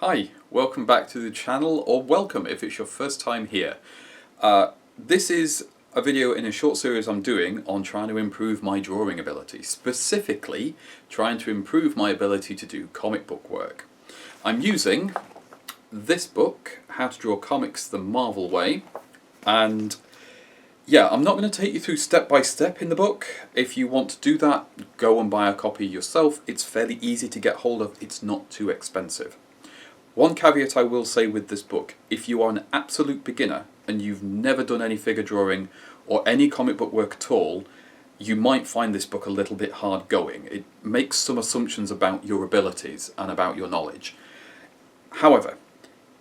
Hi, welcome back to the channel, or welcome if it's your first time here. This is a video in a short series I'm doing on trying to improve my drawing ability, specifically trying to improve my ability to do comic book work. I'm using this book, How to Draw Comics the Marvel Way, and yeah, I'm not going to take you through step by step in the book. If you want to do that, go and buy a copy yourself. It's fairly easy to get hold of, it's not too expensive. One caveat I will say with this book: if you are an absolute beginner and you've never done any figure drawing or any comic book work at all, you might find this book a little bit hard going. It makes some assumptions about your abilities and about your knowledge. However,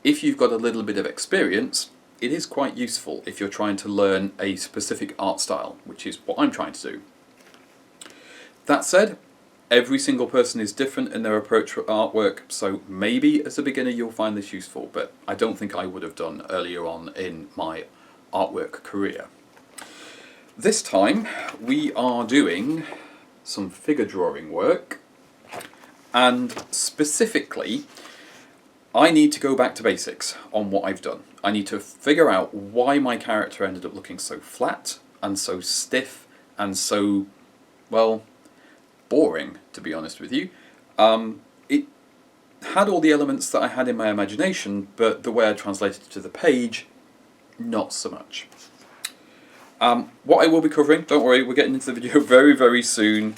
if you've got a little bit of experience, it is quite useful if you're trying to learn a specific art style, which is what I'm trying to do. That said, every single person is different in their approach for artwork, so maybe as a beginner you'll find this useful, but I don't think I would have done earlier on in my artwork career. This time we are doing some figure drawing work, and specifically I need to go back to basics on what I've done. I need to figure out why my character ended up looking so flat and so stiff and so, well, boring, to be honest with you. It had all the elements that I had in my imagination, but the way I translated it to the page, not so much. What I will be covering, don't worry, we're getting into the video very, very soon,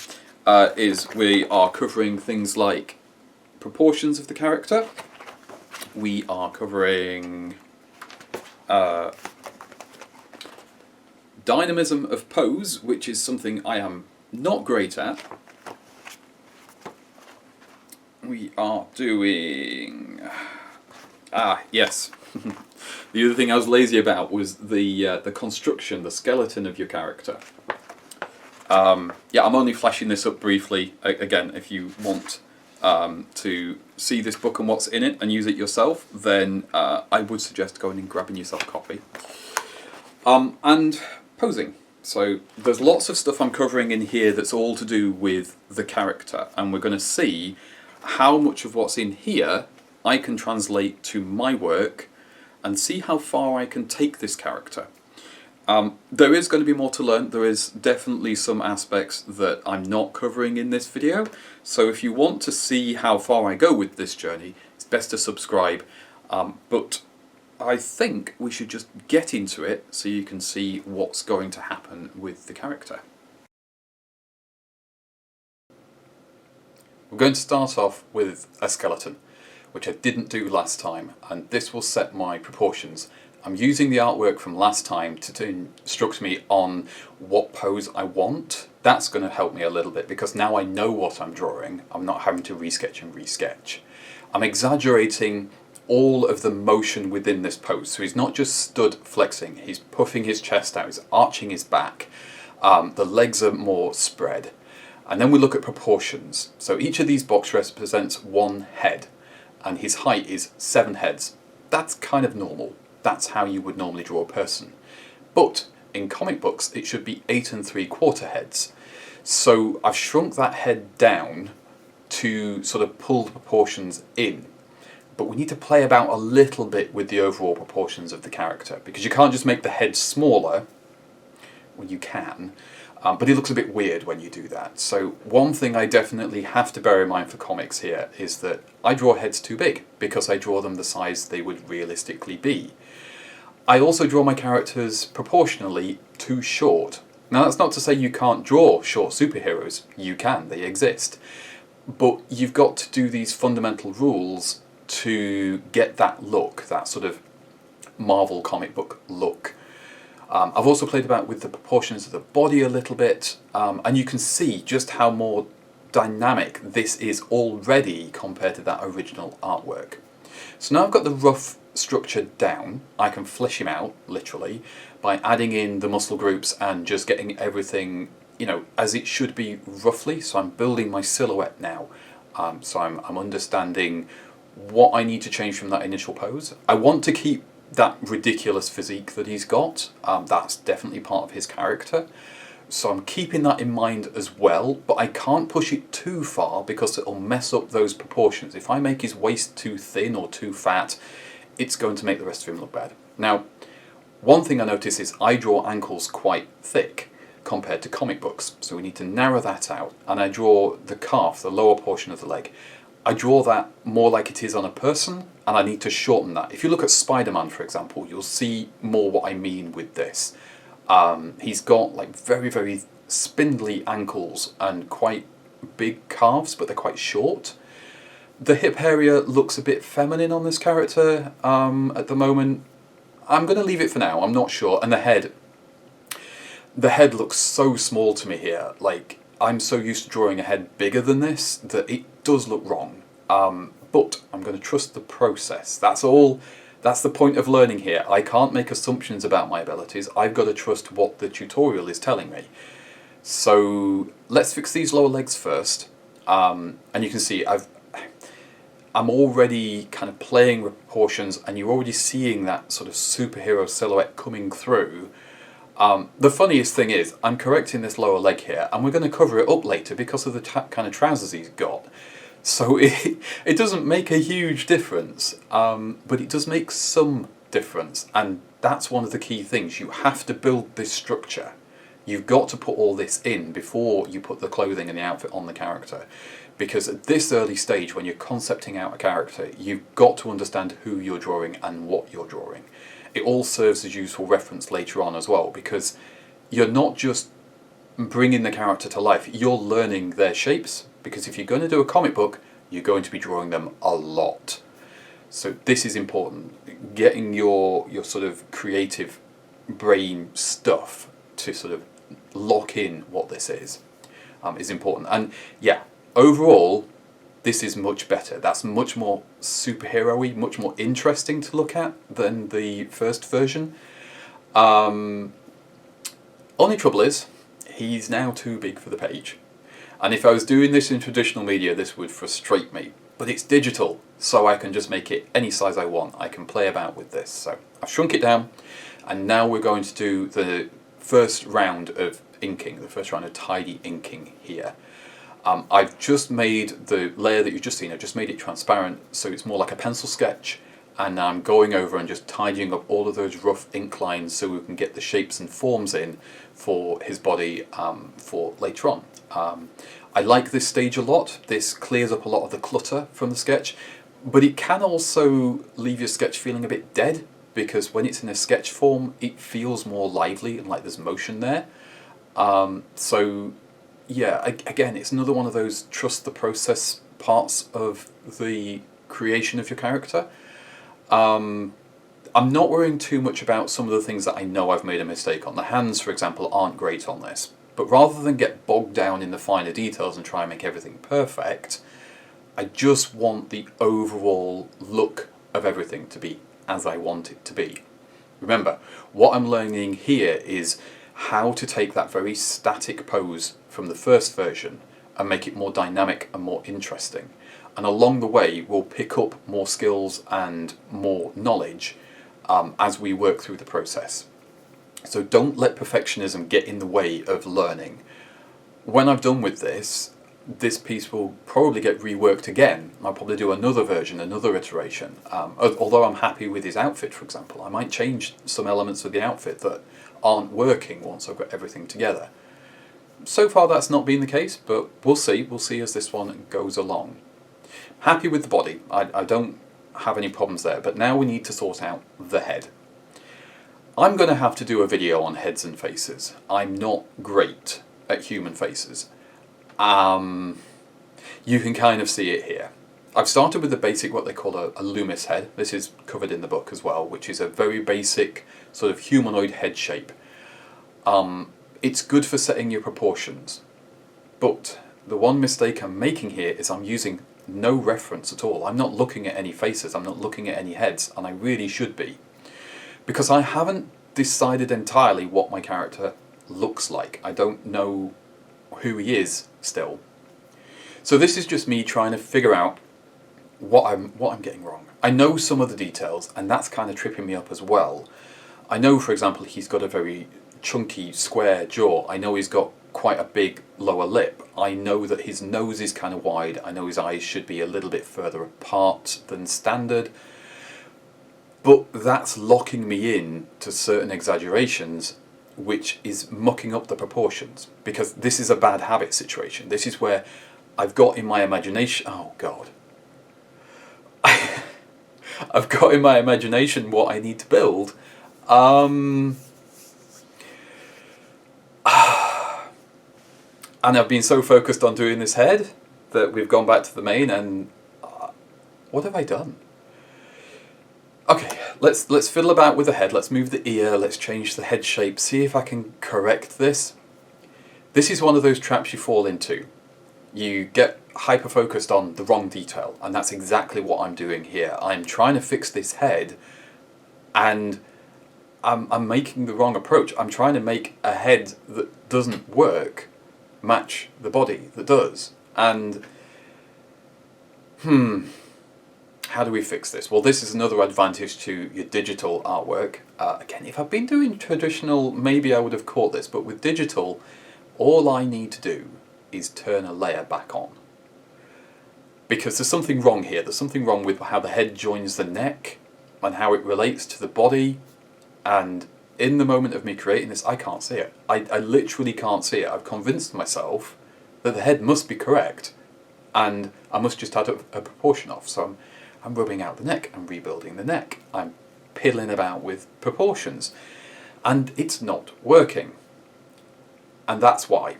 is we are covering things like proportions of the character. We are covering dynamism of pose, which is something I am not great at. We are doing... yes. The other thing I was lazy about was the construction, the skeleton of your character. Yeah, I'm only flashing this up briefly. Again, if you want to see this book and what's in it and use it yourself, then I would suggest going and grabbing yourself a copy. And posing. So there's lots of stuff I'm covering in here that's all to do with the character, and we're going to see how much of what's in here I can translate to my work and see how far I can take this character. There is going to be more to learn. There is definitely some aspects that I'm not covering in this video, so if you want to see how far I go with this journey, it's best to subscribe. But I think we should just get into it so you can see what's going to happen with the character. We're going to start off with a skeleton, which I didn't do last time, and this will set my proportions. I'm using the artwork from last time to instruct me on what pose I want. That's going to help me a little bit because now I know what I'm drawing. I'm not having to resketch and resketch. I'm exaggerating all of the motion within this pose. So he's not just stood flexing, he's puffing his chest out, he's arching his back. The legs are more spread. And then we look at proportions. So each of these boxes represents one head, and his height is 7 heads. That's kind of normal. That's how you would normally draw a person. But in comic books, it should be 8 3/4 heads. So I've shrunk that head down to sort of pull the proportions in. But we need to play about a little bit with the overall proportions of the character, because you can't just make the head smaller. Well, you can, but it looks a bit weird when you do that. So one thing I definitely have to bear in mind for comics here is that I draw heads too big because I draw them the size they would realistically be. I also draw my characters proportionally too short. Now that's not to say you can't draw short superheroes. You can, they exist. But you've got to do these fundamental rules to get that look, that sort of Marvel comic book look. I've also played about with the proportions of the body a little bit, and you can see just how more dynamic this is already compared to that original artwork. So now I've got the rough structure down, I can flesh him out, literally, by adding in the muscle groups and just getting everything, you know, as it should be roughly. So I'm building my silhouette now. So I'm understanding what I need to change from that initial pose. I want to keep that ridiculous physique that he's got. That's definitely part of his character. So I'm keeping that in mind as well, but I can't push it too far because it'll mess up those proportions. If I make his waist too thin or too fat, it's going to make the rest of him look bad. Now, one thing I notice is I draw ankles quite thick compared to comic books, so we need to narrow that out. And I draw the calf, the lower portion of the leg, I draw that more like it is on a person, and I need to shorten that. If you look at Spider-Man, for example, you'll see more what I mean with this. He's got like very, very spindly ankles and quite big calves, but they're quite short. The hip area looks a bit feminine on this character at the moment. I'm going to leave it for now, I'm not sure. And the head looks so small to me here. Like, I'm so used to drawing a head bigger than this that it does look wrong. But I'm going to trust the process. That's all. That's the point of learning here. I can't make assumptions about my abilities. I've got to trust what the tutorial is telling me. So let's fix these lower legs first. And you can see I'm already kind of playing with proportions, and you're already seeing that sort of superhero silhouette coming through. The funniest thing is, I'm correcting this lower leg here, and we're going to cover it up later because of the kind of trousers he's got. So it doesn't make a huge difference, but it does make some difference, and that's one of the key things. You have to build this structure. You've got to put all this in before you put the clothing and the outfit on the character. Because at this early stage, when you're concepting out a character, you've got to understand who you're drawing and what you're drawing. It all serves as useful reference later on as well, because you're not just bringing the character to life, you're learning their shapes, because if you're going to do a comic book, you're going to be drawing them a lot. So this is important. Getting your sort of creative brain stuff to sort of lock in what this is important. And yeah, overall, this is much better. That's much more superhero-y, much more interesting to look at than the first version. Only trouble is, he's now too big for the page. And if I was doing this in traditional media, this would frustrate me. But it's digital, so I can just make it any size I want. I can play about with this. So I've shrunk it down, and now we're going to do the first round of inking, the first round of tidy inking here. I've just made the layer that you've just seen, I've just made it transparent, so it's more like a pencil sketch, and now I'm going over and just tidying up all of those rough ink lines so we can get the shapes and forms in for his body for later on. I like this stage a lot. This clears up a lot of the clutter from the sketch, but it can also leave your sketch feeling a bit dead, because when it's in a sketch form, it feels more lively and like there's motion there. So yeah, again, it's another one of those trust the process parts of the creation of your character. I'm not worrying too much about some of the things that I know I've made a mistake on. The hands, for example, aren't great on this. But rather than get bogged down in the finer details and try and make everything perfect, I just want the overall look of everything to be as I want it to be. Remember, what I'm learning here is how to take that very static pose from the first version and make it more dynamic and more interesting. And along the way, we'll pick up more skills and more knowledge as we work through the process. So don't let perfectionism get in the way of learning. When I've done with this piece will probably get reworked again. I'll probably do another version, another iteration. Although I'm happy with his outfit, for example, I might change some elements of the outfit that aren't working once I've got everything together. So far that's not been the case, but we'll see. We'll see as this one goes along. Happy with the body. I don't have any problems there, but now we need to sort out the head. I'm going to have to do a video on heads and faces. I'm not great at human faces. You can kind of see it here. I've started with the basic, what they call a Loomis head. This is covered in the book as well, which is a very basic sort of humanoid head shape. It's good for setting your proportions. But the one mistake I'm making here is I'm using no reference at all. I'm not looking at any faces, I'm not looking at any heads, and I really should be. Because I haven't decided entirely what my character looks like. I don't know who he is still. So this is just me trying to figure out what I'm getting wrong. I know some of the details, and that's kind of tripping me up as well. I know, for example, he's got a very chunky square jaw. I know he's got quite a big lower lip. I know that his nose is kind of wide. I know his eyes should be a little bit further apart than standard. But that's locking me in to certain exaggerations, which is mucking up the proportions. Because this is a bad habit situation. This is where I've got in my imagination... Oh, God. I've got in my imagination what I need to build. And I've been so focused on doing this head that we've gone back to the main and... what have I done? Okay, let's fiddle about with the head. Let's move the ear. Let's change the head shape. See if I can correct this. This is one of those traps you fall into. You get hyper-focused on the wrong detail, and that's exactly what I'm doing here. I'm trying to fix this head, and I'm making the wrong approach. I'm trying to make a head that doesn't work match the body that does. And, how do we fix this? Well, this is another advantage to your digital artwork. Again, if I've been doing traditional, maybe I would have caught this, but with digital, all I need to do is turn a layer back on. Because there's something wrong here. There's something wrong with how the head joins the neck and how it relates to the body. And in the moment of me creating this, I can't see it. I literally can't see it. I've convinced myself that the head must be correct and I must just add a proportion off. So I'm rubbing out the neck, I'm rebuilding the neck, I'm piddling about with proportions, and it's not working. And that's why.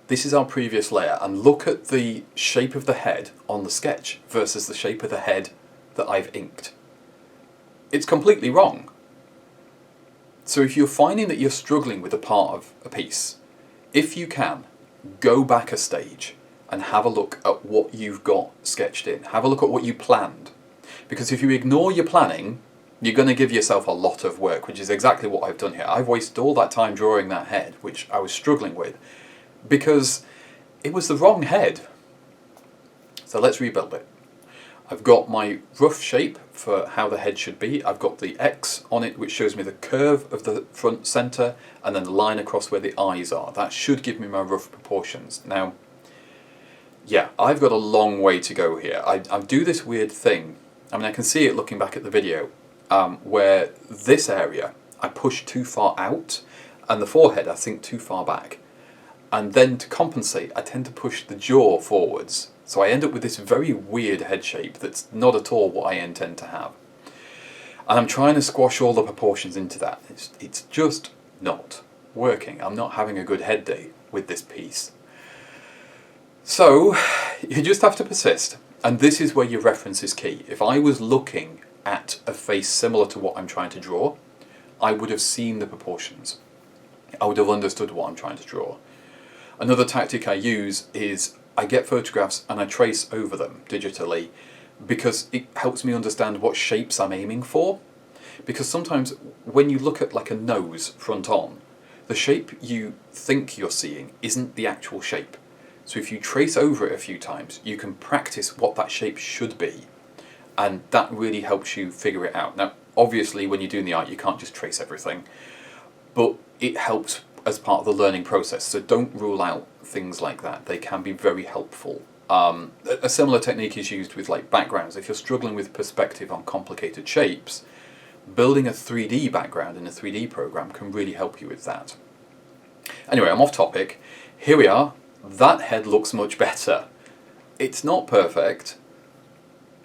This is our previous layer, and look at the shape of the head on the sketch versus the shape of the head that I've inked. It's completely wrong. So if you're finding that you're struggling with a part of a piece, if you can, go back a stage and have a look at what you've got sketched in. Have a look at what you planned. Because if you ignore your planning, you're going to give yourself a lot of work, which is exactly what I've done here. I've wasted all that time drawing that head, which I was struggling with, because it was the wrong head. So let's rebuild it. I've got my rough shape for how the head should be. I've got the X on it, which shows me the curve of the front centre, and then the line across where the eyes are. That should give me my rough proportions. Now, yeah, I've got a long way to go here. I do this weird thing. I mean, I can see it looking back at the video, where this area I push too far out, and the forehead I think too far back. And then to compensate, I tend to push the jaw forwards. So I end up with this very weird head shape that's not at all what I intend to have. And I'm trying to squash all the proportions into that. It's just not working. I'm not having a good head day with this piece. So you just have to persist. And this is where your reference is key. If I was looking at a face similar to what I'm trying to draw, I would have seen the proportions. I would have understood what I'm trying to draw. Another tactic I use is I get photographs and I trace over them digitally, because it helps me understand what shapes I'm aiming for. Because sometimes when you look at like a nose front on, the shape you think you're seeing isn't the actual shape. So if you trace over it a few times, you can practice what that shape should be, and that really helps you figure it out. Now, obviously when you're doing the art, you can't just trace everything, but it helps as part of the learning process, so don't rule out things like that. They can be very helpful. A similar technique is used with like backgrounds. If you're struggling with perspective on complicated shapes, building a 3D background in a 3D program can really help you with that. Anyway, I'm off topic. Here we are. That head looks much better. It's not perfect,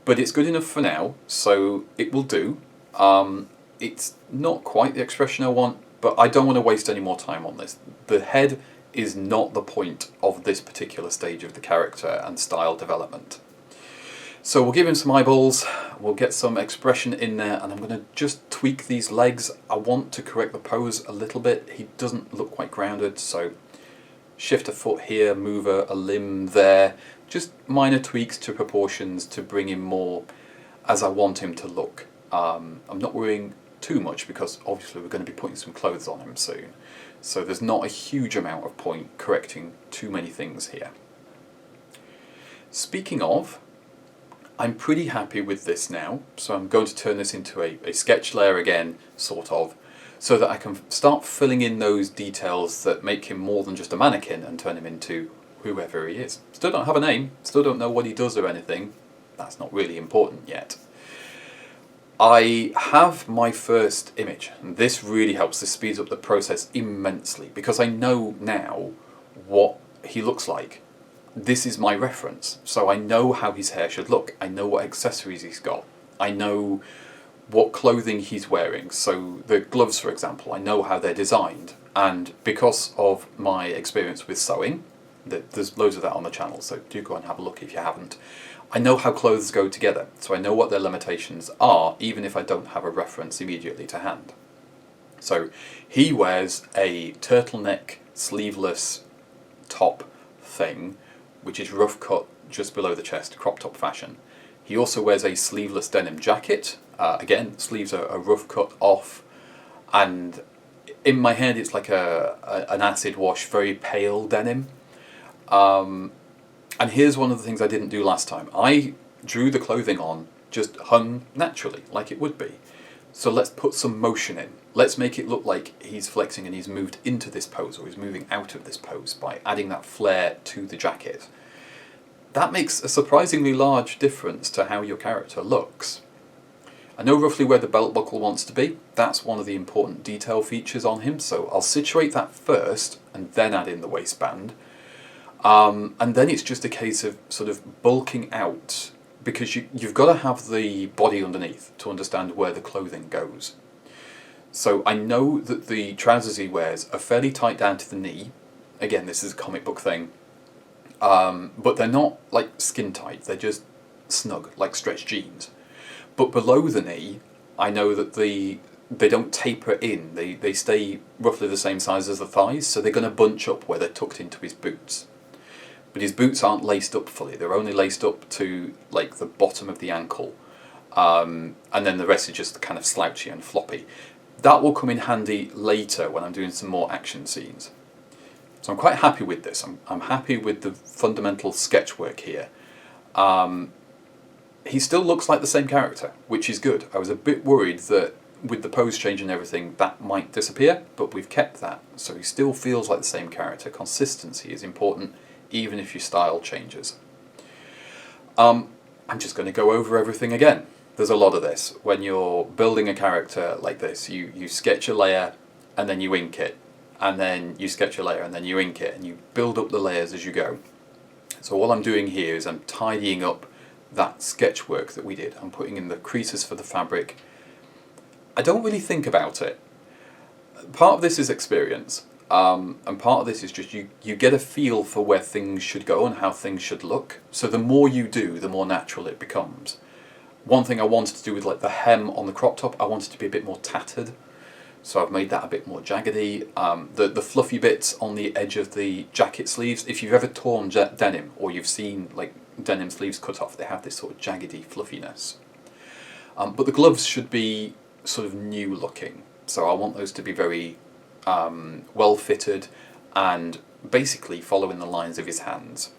but it's good enough for now, so it will do. It's not quite the expression I want, but I don't want to waste any more time on this. The head is not the point of this particular stage of the character and style development. So we'll give him some eyeballs, we'll get some expression in there, and I'm going to just tweak these legs. I want to correct the pose a little bit. He doesn't look quite grounded, so shift a foot here, move a limb there. Just minor tweaks to proportions to bring him more as I want him to look. I'm not worrying too much because obviously we're going to be putting some clothes on him soon. So there's not a huge amount of point correcting too many things here. Speaking of, I'm pretty happy with this now, so I'm going to turn this into a sketch layer again, sort of, so that I can start filling in those details that make him more than just a mannequin and turn him into whoever he is. Still don't have a name, still don't know what he does or anything. That's not really important yet. I have my first image, and this really helps. This speeds up the process immensely because I know now what he looks like. This is my reference, so I know how his hair should look. I know what accessories he's got. I know what clothing he's wearing. So the gloves, for example, I know how they're designed, and because of my experience with sewing, there's loads of that on the channel, so do go and have a look if you haven't. I know how clothes go together, so I know what their limitations are, even if I don't have a reference immediately to hand. So he wears a turtleneck, sleeveless top thing, which is rough cut just below the chest, crop top fashion. He also wears a sleeveless denim jacket. Again, sleeves are rough cut off, and in my head it's like an acid wash, very pale denim. And here's one of the things I didn't do last time. I drew the clothing on, just hung naturally, like it would be. So let's put some motion in. Let's make it look like he's flexing and he's moved into this pose, or he's moving out of this pose by adding that flair to the jacket. That makes a surprisingly large difference to how your character looks. I know roughly where the belt buckle wants to be. That's one of the important detail features on him, so I'll situate that first and then add in the waistband. And then it's just a case of sort of bulking out, because you've got to have the body underneath to understand where the clothing goes. So I know that the trousers he wears are fairly tight down to the knee. Again, this is a comic book thing. But they're not like skin tight, they're just snug, like stretched jeans. But below the knee, I know that they don't taper in, they stay roughly the same size as the thighs, so they're going to bunch up where they're tucked into his boots. But his boots aren't laced up fully, they're only laced up to like the bottom of the ankle, and then the rest is just kind of slouchy and floppy. That will come in handy later when I'm doing some more action scenes. So I'm quite happy with this. I'm happy with the fundamental sketch work here. He still looks like the same character, which is good. I was a bit worried that with the pose change and everything that might disappear, but we've kept that. So he still feels like the same character. Consistency is important, even if your style changes. I'm just going to go over everything again. There's a lot of this. When you're building a character like this, you sketch a layer and then you ink it. And then you sketch a layer and then you ink it, and you build up the layers as you go. So all I'm doing here is I'm tidying up that sketch work that we did. I'm putting in the creases for the fabric. I don't really think about it. Part of this is experience, and part of this is just you get a feel for where things should go and how things should look. So the more you do, the more natural it becomes. One thing I wanted to do with like the hem on the crop top, I wanted to be a bit more tattered. So I've made that a bit more jaggedy. The fluffy bits on the edge of the jacket sleeves, if you've ever torn denim, or you've seen like denim sleeves cut off, they have this sort of jaggedy fluffiness. But the gloves should be sort of new looking. So I want those to be very well fitted and basically following the lines of his hands,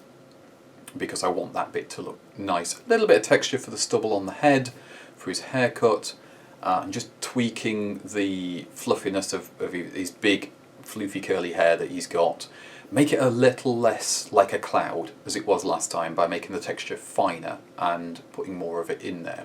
because I want that bit to look nice. A little bit of texture for the stubble on the head, for his haircut. And just tweaking the fluffiness of his big floofy curly hair that he's got. Make it a little less like a cloud as it was last time by making the texture finer and putting more of it in there.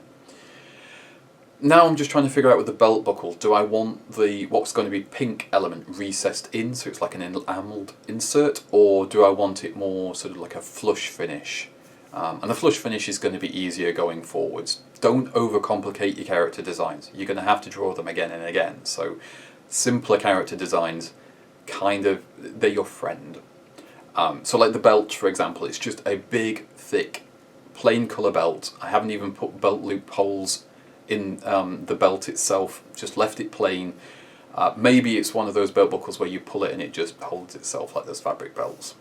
Now I'm just trying to figure out with the belt buckle, do I want the what's going to be pink element recessed in so it's like an enamelled insert, or do I want it more sort of like a flush finish? And the flush finish is going to be easier going forwards. Don't overcomplicate your character designs. You're going to have to draw them again and again. So simpler character designs, kind of, they're your friend. So like the belt, for example, it's just a big, thick, plain colour belt. I haven't even put belt loop holes in the belt itself, just left it plain. Maybe it's one of those belt buckles where you pull it and it just holds itself like those fabric belts.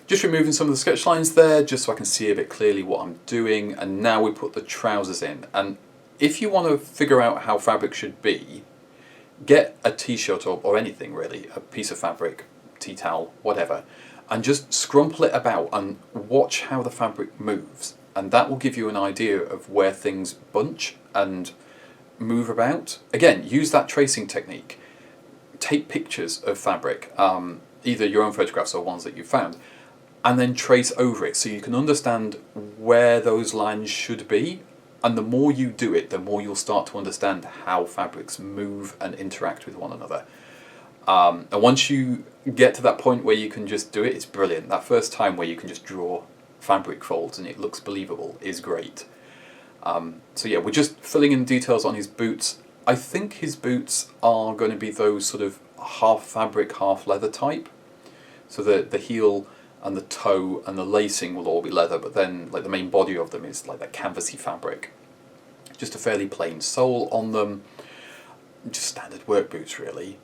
Just removing some of the sketch lines there, just so I can see a bit clearly what I'm doing. And now we put the trousers in. And if you want to figure out how fabric should be, get a t-shirt or anything really, a piece of fabric, tea towel, whatever, and just scrumple it about and watch how the fabric moves. And that will give you an idea of where things bunch and move about. Again, use that tracing technique. Take pictures of fabric, either your own photographs or ones that you found, and then trace over it so you can understand where those lines should be. And the more you do it, the more you'll start to understand how fabrics move and interact with one another. And once you get to that point where you can just do it, it's brilliant. That first time where you can just draw fabric folds and it looks believable is great. So yeah, we're just filling in details on his boots. I think his boots are going to be those sort of half fabric, half leather type. So the heel and the toe and the lacing will all be leather, but then like the main body of them is like that canvasy fabric. Just a fairly plain sole on them. Just standard work boots really.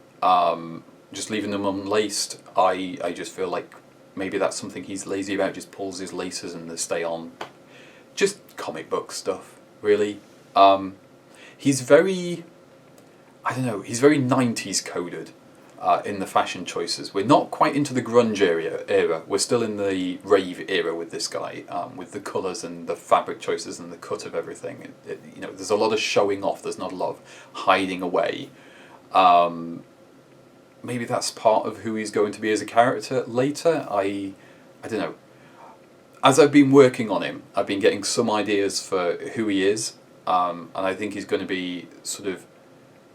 Just leaving them unlaced, I just feel like maybe that's something he's lazy about, just pulls his laces and they stay on. Just comic book stuff, really. He's very, I don't know, he's very 90s coded in the fashion choices. We're not quite into the grunge era. We're still in the rave era with this guy, with the colours and the fabric choices and the cut of everything. You know, there's a lot of showing off, there's not a lot of hiding away. Maybe that's part of who he's going to be as a character later. I don't know. As I've been working on him, I've been getting some ideas for who he is, and I think he's going to be sort of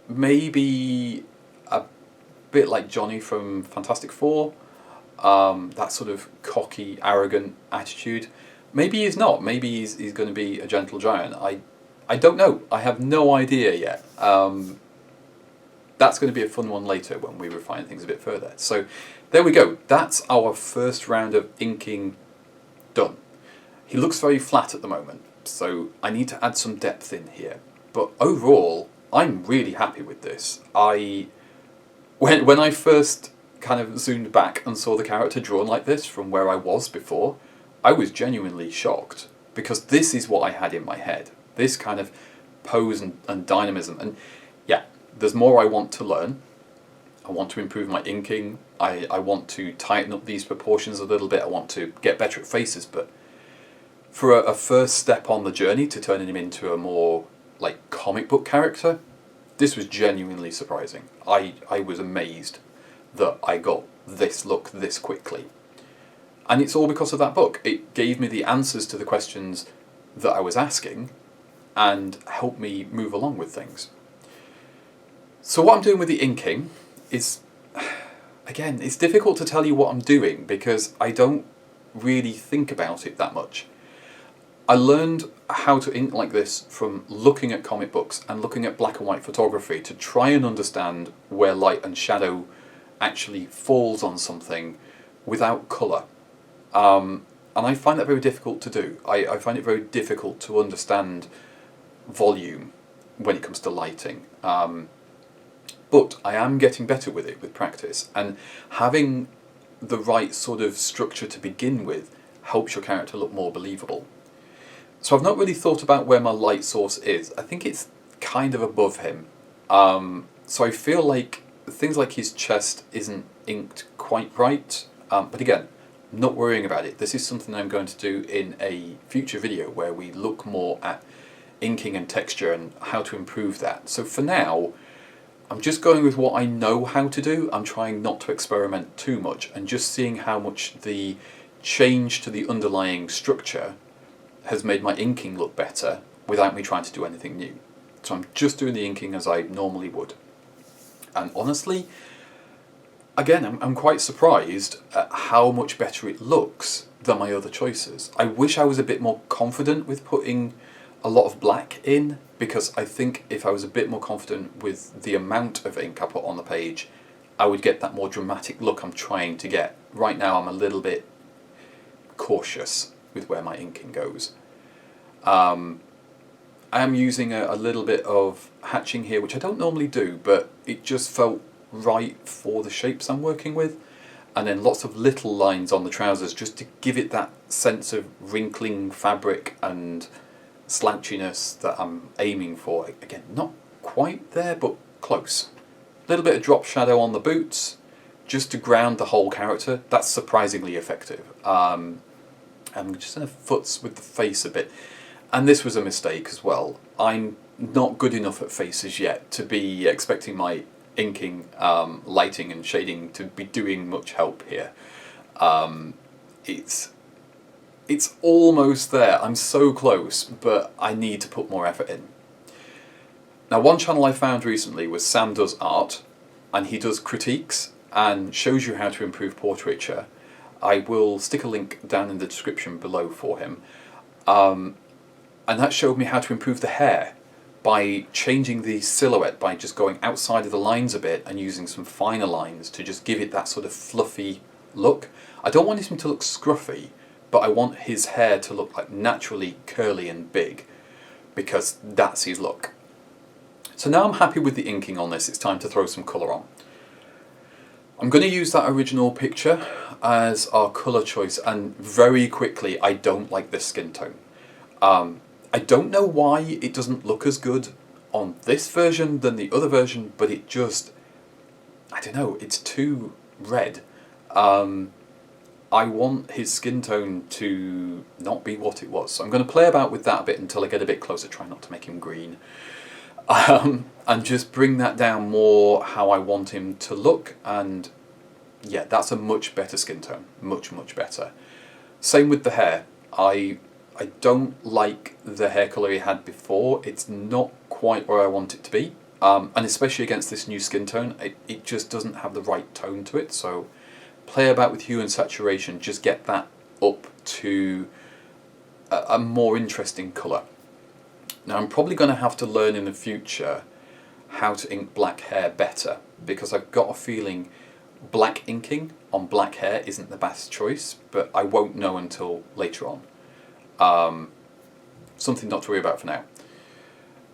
maybe a bit like Johnny from Fantastic Four, that sort of cocky, arrogant attitude. Maybe he's not. Maybe he's going to be a gentle giant. I don't know. I have no idea yet. That's going to be a fun one later when we refine things a bit further. So there we go. That's our first round of inking done. He looks very flat at the moment, so I need to add some depth in here. But overall, I'm really happy with this. When I first kind of zoomed back and saw the character drawn like this from where I was before, I was genuinely shocked, because this is what I had in my head. This kind of pose and dynamism. And yeah, there's more I want to learn. I want to improve my inking. I want to tighten up these proportions a little bit. I want to get better at faces. But for a first step on the journey to turning him into a more like comic book character, this was genuinely surprising. I was amazed that I got this look this quickly. And it's all because of that book. It gave me the answers to the questions that I was asking and helped me move along with things. So what I'm doing with the inking is, again, it's difficult to tell you what I'm doing because I don't really think about it that much. I learned how to ink like this from looking at comic books and looking at black and white photography to try and understand where light and shadow actually falls on something without colour. And I find that very difficult to do. I find it very difficult to understand volume when it comes to lighting. But I am getting better with it with practice, and having the right sort of structure to begin with helps your character look more believable. So I've not really thought about where my light source is. I think it's kind of above him. So I feel like things like his chest isn't inked quite right. But again, I'm not worrying about it. This is something I'm going to do in a future video where we look more at inking and texture and how to improve that. So for now, I'm just going with what I know how to do. I'm trying not to experiment too much and just seeing how much the change to the underlying structure has made my inking look better without me trying to do anything new. So I'm just doing the inking as I normally would. And honestly, again, I'm quite surprised at how much better it looks than my other choices. I wish I was a bit more confident with putting a lot of black in, because I think if I was a bit more confident with the amount of ink I put on the page, I would get that more dramatic look I'm trying to get. Right now I'm a little bit cautious with where my inking goes. I am using a little bit of hatching here, which I don't normally do, but it just felt right for the shapes I'm working with. And then lots of little lines on the trousers just to give it that sense of wrinkling fabric and slouchiness that I'm aiming for. Again, not quite there, but close. A little bit of drop shadow on the boots, just to ground the whole character. That's surprisingly effective. I'm just going to futz with the face a bit. And this was a mistake as well. I'm not good enough at faces yet to be expecting my inking, lighting and shading to be doing much help here. It's almost there. I'm so close, but I need to put more effort in. Now, one channel I found recently was Sam Does Art, and he does critiques and shows you how to improve portraiture. I will stick a link down in the description below for him. And that showed me how to improve the hair by changing the silhouette, by just going outside of the lines a bit and using some finer lines to just give it that sort of fluffy look. I don't want him to look scruffy, but I want his hair to look like naturally curly and big, because that's his look. So now I'm happy with the inking on this, it's time to throw some colour on. I'm going to use that original picture as our colour choice, and very quickly, I don't like this skin tone. I don't know why it doesn't look as good on this version than the other version, but it just, I don't know, it's too red. I want his skin tone to not be what it was. So I'm going to play about with that a bit until I get a bit closer, try not to make him green. And just bring that down more how I want him to look, and yeah, that's a much better skin tone, much better. Same with the hair. I don't like the hair colour he had before. It's not quite where I want it to be, and especially against this new skin tone, it just doesn't have the right tone to it. So play about with hue and saturation, just get that up to a more interesting colour. Now I'm probably going to have to learn in the future how to ink black hair better, because I've got a feeling black inking on black hair isn't the best choice, but I won't know until later on. Something not to worry about for now.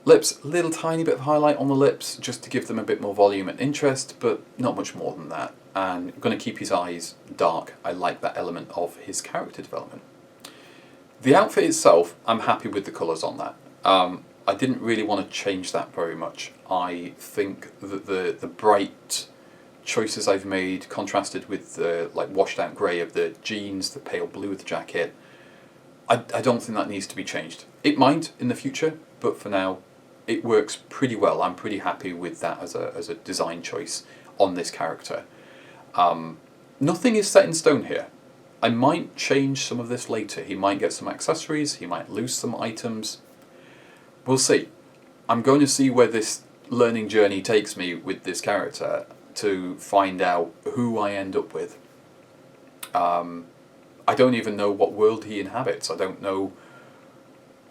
Lips, little tiny bit of highlight on the lips just to give them a bit more volume and interest, but not much more than that. And I'm going to keep his eyes dark. I like that element of his character development. The outfit itself, I'm happy with the colours on that. I didn't really want to change that very much. I think that the bright choices I've made, contrasted with the like washed out grey of the jeans, the pale blue of the jacket, I don't think that needs to be changed. It might in the future, but for now it works pretty well. I'm pretty happy with that as a design choice on this character. Nothing is set in stone here. I might change some of this later. He might get some accessories, he might lose some items. We'll see. I'm going to see where this learning journey takes me with this character to find out who I end up with. I don't even know what world he inhabits. I don't know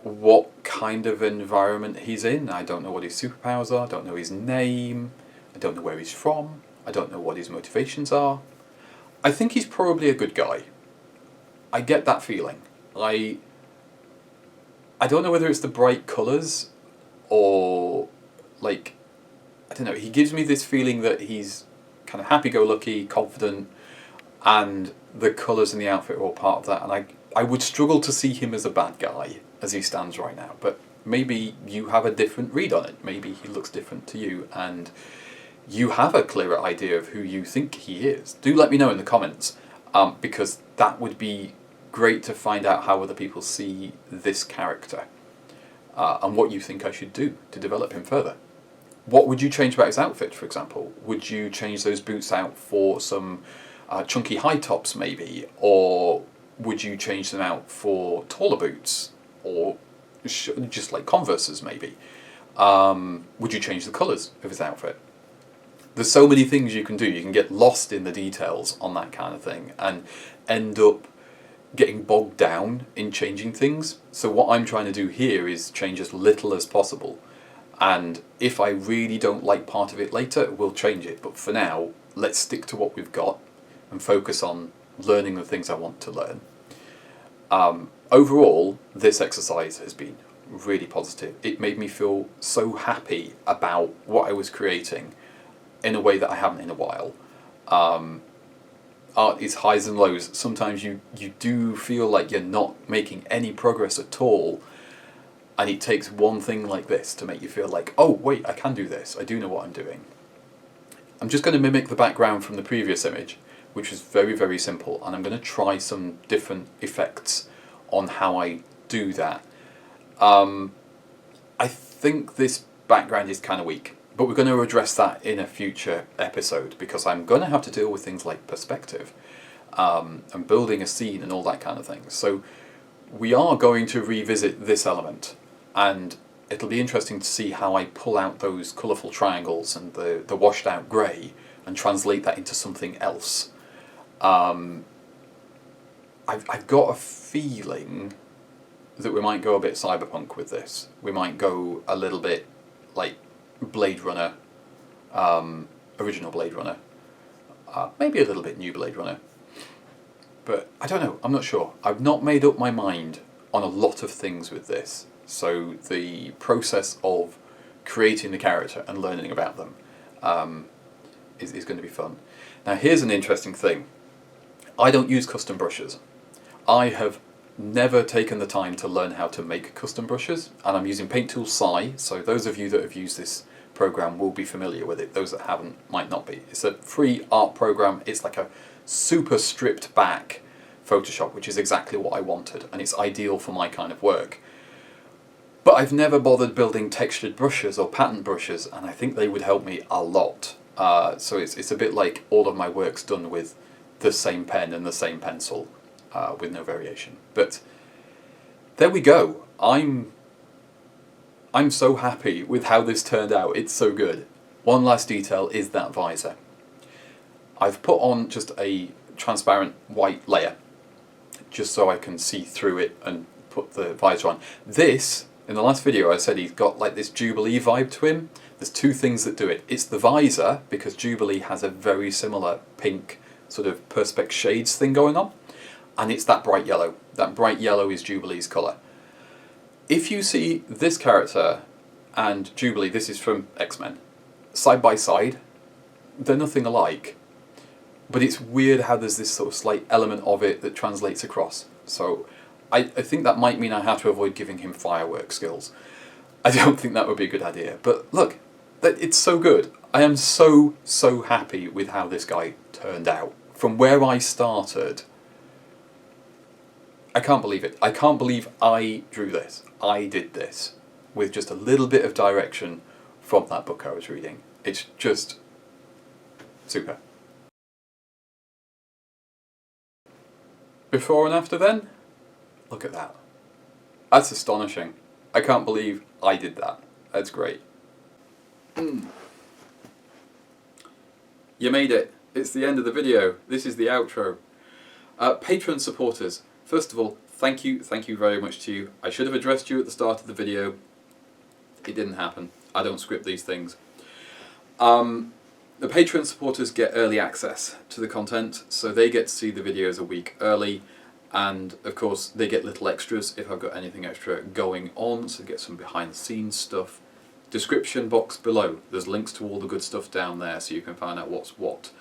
what kind of environment he's in. I don't know what his superpowers are. I don't know his name. I don't know where he's from. I don't know what his motivations are. I think he's probably a good guy. I get that feeling. I don't know whether it's the bright colours or, like, I don't know, he gives me this feeling that he's kind of happy-go-lucky, confident, and the colours in the outfit are all part of that, and I would struggle to see him as a bad guy as he stands right now, but maybe you have a different read on it. Maybe he looks different to you, and you have a clearer idea of who you think he is. Do let me know in the comments, because that would be great to find out how other people see this character, and what you think I should do to develop him further. What would you change about his outfit, for example? Would you change those boots out for some chunky high tops maybe, or would you change them out for taller boots, or just like Converses maybe? Would you change the colours of his outfit? There's so many things you can do. You can get lost in the details on that kind of thing and end up getting bogged down in changing things. So what I'm trying to do here is change as little as possible, and if I really don't like part of it later, we'll change it, but for now let's stick to what we've got and focus on learning the things I want to learn. Overall, this exercise has been really positive. It made me feel so happy about what I was creating in a way that I haven't in a while. Art is highs and lows. Sometimes you do feel like you're not making any progress at all, and it takes one thing like this to make you feel like, oh wait, I can do this, I do know what I'm doing. I'm just going to mimic the background from the previous image, which was very, very simple, and I'm going to try some different effects on how I do that. I think this background is kind of weak, but we're going to address that in a future episode, because I'm going to have to deal with things like perspective and building a scene and all that kind of thing. So we are going to revisit this element, and it'll be interesting to see how I pull out those colourful triangles and the washed out grey and translate that into something else. I've got a feeling that we might go a bit cyberpunk with this. We might go a little bit like Blade Runner, original Blade Runner, maybe a little bit new Blade Runner. But I don't know, I'm not sure. I've not made up my mind on a lot of things with this. So the process of creating the character and learning about them is going to be fun. Now here's an interesting thing. I don't use custom brushes. I have never taken the time to learn how to make custom brushes, and I'm using Paint Tool Sci, so those of you that have used this program will be familiar with it. Those that haven't might not be. It's a free art program. It's like a super stripped back Photoshop, which is exactly what I wanted, and it's ideal for my kind of work. But I've never bothered building textured brushes or pattern brushes, and I think they would help me a lot. So it's a bit like all of my work's done with the same pen and the same pencil, with no variation. But there we go. I'm so happy with how this turned out. It's so good. One last detail is that visor. I've put on just a transparent white layer, just so I can see through it and put the visor on. This, in the last video I said he's got like this Jubilee vibe to him. There's two things that do it. It's the visor, because Jubilee has a very similar pink sort of perspex shades thing going on, and it's that bright yellow. That bright yellow is Jubilee's colour. If you see this character and Jubilee, this is from X-Men, side by side, they're nothing alike. But it's weird how there's this sort of slight element of it that translates across. So I think that might mean I have to avoid giving him firework skills. I don't think that would be a good idea. But look, it's so good. I am so happy with how this guy turned out. From where I started, I can't believe it. I can't believe I drew this. I did this with just a little bit of direction from that book I was reading. It's just super. Before and after then, look at that. That's astonishing. I can't believe I did that. That's great. You made it. It's the end of the video. This is the outro. Patreon supporters, first of all, thank you very much to you. I should have addressed you at the start of the video. It didn't happen. I don't script these things. The Patreon supporters get early access to the content, so they get to see the videos a week early, and of course they get little extras if I've got anything extra going on, so they get some behind the scenes stuff. Description box below, there's links to all the good stuff down there so you can find out what's what.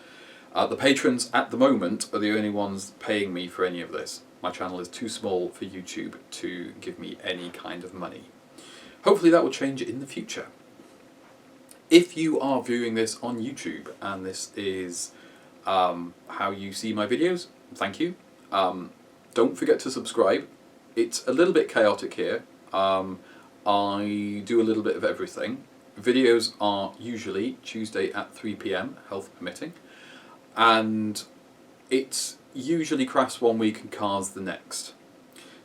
The patrons at the moment are the only ones paying me for any of this. My channel is too small for YouTube to give me any kind of money. Hopefully that will change in the future. If you are viewing this on YouTube and this is how you see my videos, thank you. Don't forget to subscribe. It's a little bit chaotic here. I do a little bit of everything. Videos are usually Tuesday at 3 PM, health permitting. And it's usually crafts one week and cars the next.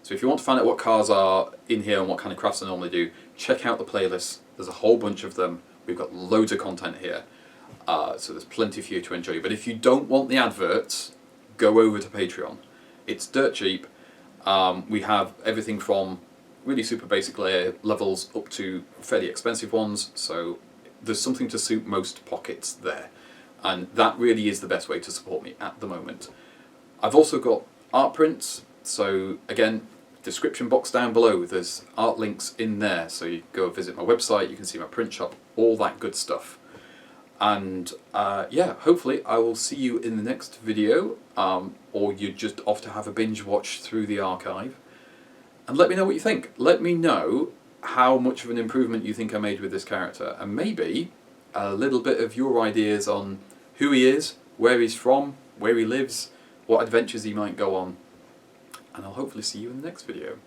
So if you want to find out what cars are in here and what kind of crafts I normally do, check out the playlist. There's a whole bunch of them. We've got loads of content here, so there's plenty for you to enjoy. But if you don't want the adverts, go over to Patreon. It's dirt cheap. We have everything from really super basic levels up to fairly expensive ones, so there's something to suit most pockets there. And that really is the best way to support me at the moment. I've also got art prints, so again, description box down below, there's art links in there, so you go visit my website, you can see my print shop, all that good stuff. And yeah, hopefully I will see you in the next video, or you're just off to have a binge watch through the archive. And let me know what you think. Let me know how much of an improvement you think I made with this character, and maybe a little bit of your ideas on who he is, where he's from, where he lives, what adventures he might go on. And I'll hopefully see you in the next video.